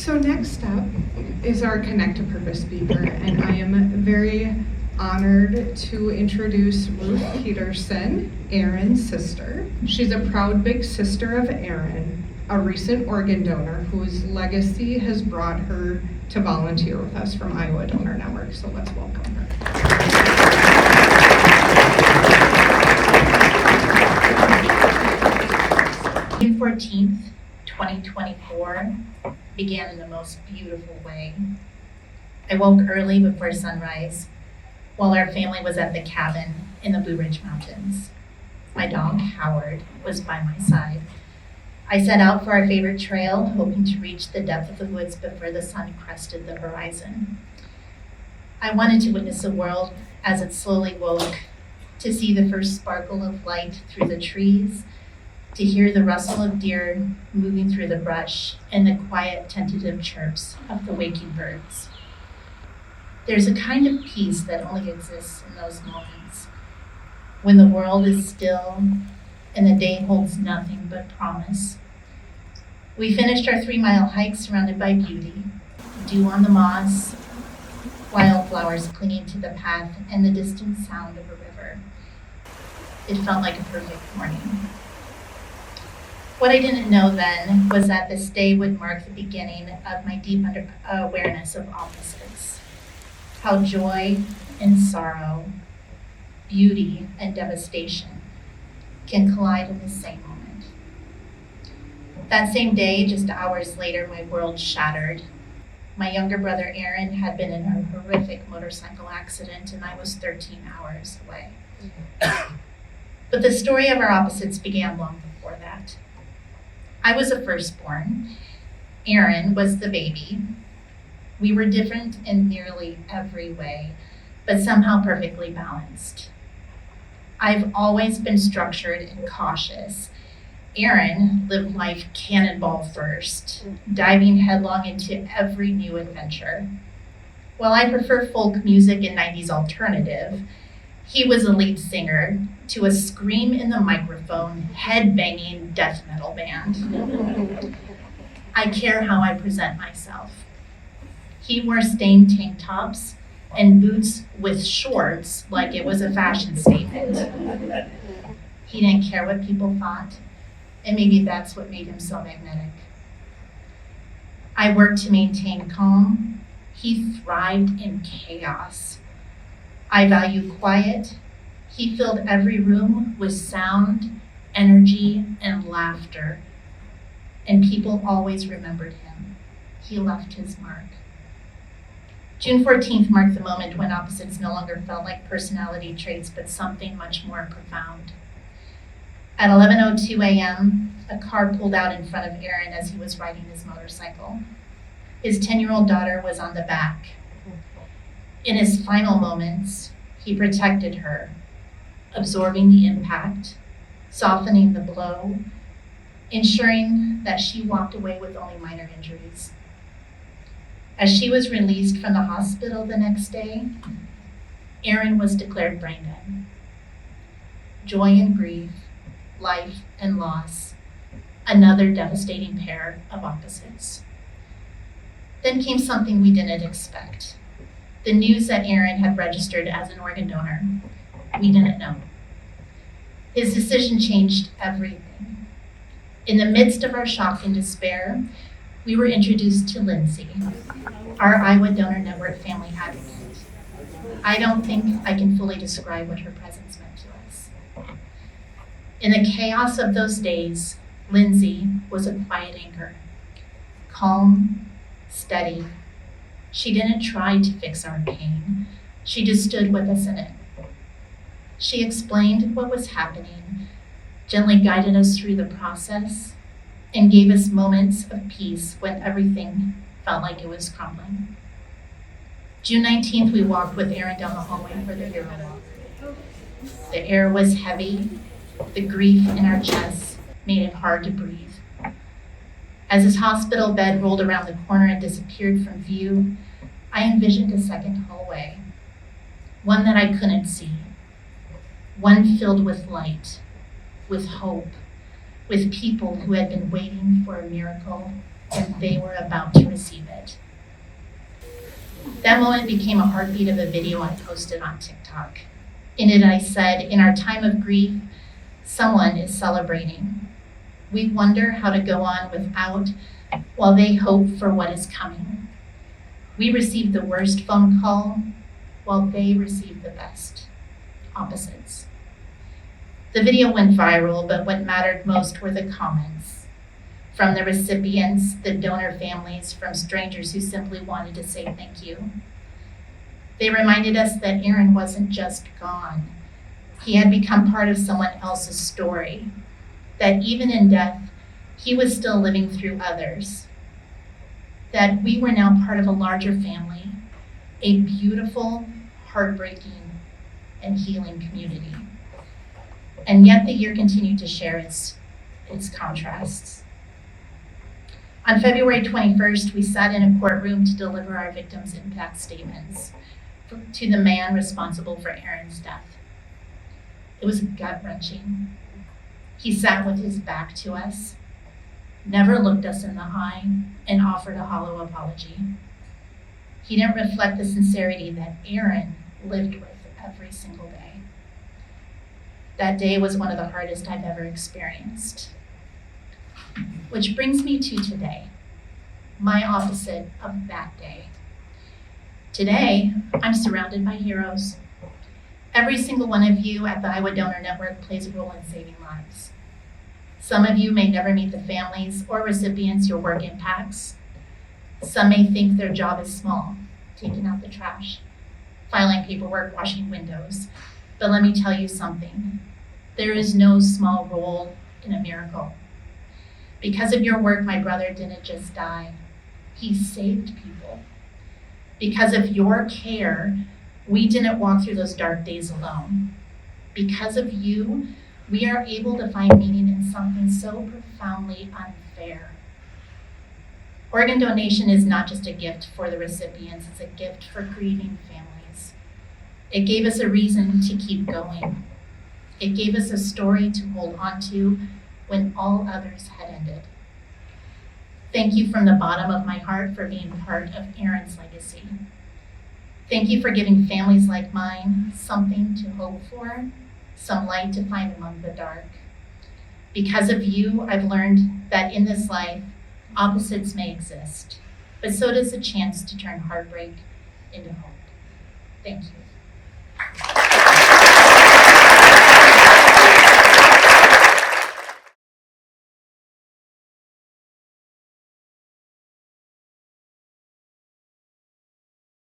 So next up is our Connect to Purpose speaker, and I am very honored to introduce Ruth Peterson, Aaron's sister. She's a proud big sister of Aaron, a recent organ donor whose legacy has brought her to volunteer with us from Iowa Donor Network. So let's welcome her. June 14th, 2024 began in the most beautiful way. I woke early before sunrise while our family was at the cabin in the Blue Ridge Mountains. My dog, Howard, was by my side. I set out for our favorite trail, hoping to reach the depth of the woods before the sun crested the horizon. I wanted to witness the world as it slowly woke, to see the first sparkle of light through the trees, to hear the rustle of deer moving through the brush and the quiet, tentative chirps of the waking birds. There's a kind of peace that only exists in those moments, when the world is still and the day holds nothing but promise. We finished our 3-mile hike surrounded by beauty, dew on the moss, wildflowers clinging to the path, and the distant sound of a river. It felt like a perfect morning. What I didn't know then was that this day would mark the beginning of my deep awareness of opposites. How joy and sorrow, beauty and devastation can collide in the same moment. That same day, just hours later, my world shattered. My younger brother Aaron had been in a horrific motorcycle accident, and I was 13 hours away. But the story of our opposites began long before that. I was a firstborn. Aaron was the baby. We were different in nearly every way, but somehow perfectly balanced. I've always been structured and cautious. Aaron lived life cannonball first, diving headlong into every new adventure. While I prefer folk music and 90s alternative, he was a lead singer to a scream in the microphone, head-banging death metal band. I care how I present myself. He wore stained tank tops and boots with shorts like it was a fashion statement. He didn't care what people thought, and maybe that's what made him so magnetic. I worked to maintain calm. He thrived in chaos. I value quiet. He filled every room with sound, energy, and laughter, and people always remembered him. He left his mark. June 14th marked the moment when opposites no longer felt like personality traits, but something much more profound. At 11:02 a.m., a car pulled out in front of Aaron as he was riding his motorcycle. His 10-year-old daughter was on the back. In his final moments, he protected her, absorbing the impact, softening the blow, ensuring that she walked away with only minor injuries. As she was released from the hospital the next day, Aaron was declared brain dead. Joy and grief, life and loss, another devastating pair of opposites. Then came something we didn't expect. The news that Aaron had registered as an organ donor. We didn't know. His decision changed everything. In the midst of our shock and despair, we were introduced to Lindsay, our Iowa Donor Network family advocate. I don't think I can fully describe what her presence meant to us. In the chaos of those days, Lindsay was a quiet anchor, calm, steady. She didn't try to fix our pain. She just stood with us in it. She explained what was happening, gently guided us through the process, and gave us moments of peace when everything felt like it was crumbling. June 19th, we walked with Aaron down the hallway for the hero walk. The air was heavy. The grief in our chests made it hard to breathe. As his hospital bed rolled around the corner and disappeared from view, I envisioned a second hallway, one that I couldn't see, one filled with light, with hope, with people who had been waiting for a miracle and they were about to receive it. That moment became a heartbeat of a video I posted on TikTok. In it, I said, in our time of grief, someone is celebrating. We wonder how to go on without while they hope for what is coming. We received the worst phone call while they received the best. Opposites. The video went viral, but what mattered most were the comments. From the recipients, the donor families, from strangers who simply wanted to say thank you. They reminded us that Aaron wasn't just gone. He had become part of someone else's story, that even in death, he was still living through others, that we were now part of a larger family, a beautiful, heartbreaking, and healing community. And yet the year continued to share its contrasts. On February 21st, we sat in a courtroom to deliver our victims' impact statements to the man responsible for Aaron's death. It was gut-wrenching. He sat with his back to us, never looked us in the eye, and offered a hollow apology. He didn't reflect the sincerity that Aaron lived with every single day. That day was one of the hardest I've ever experienced. Which brings me to today, my opposite of that day. Today, I'm surrounded by heroes. Every single one of you at the Iowa Donor Network plays a role in saving lives. Some of you may never meet the families or recipients your work impacts. Some may think their job is small, taking out the trash, filing paperwork, washing windows. But let me tell you something. There is no small role in a miracle. Because of your work, my brother didn't just die. He saved people. Because of your care, we didn't walk through those dark days alone. Because of you, we are able to find meaning in something so profoundly unfair. Organ donation is not just a gift for the recipients, it's a gift for grieving families. It gave us a reason to keep going. It gave us a story to hold on to when all others had ended. Thank you from the bottom of my heart for being part of Aaron's legacy. Thank you for giving families like mine something to hope for, some light to find among the dark. Because of you, I've learned that in this life, opposites may exist, but so does a chance to turn heartbreak into hope. Thank you.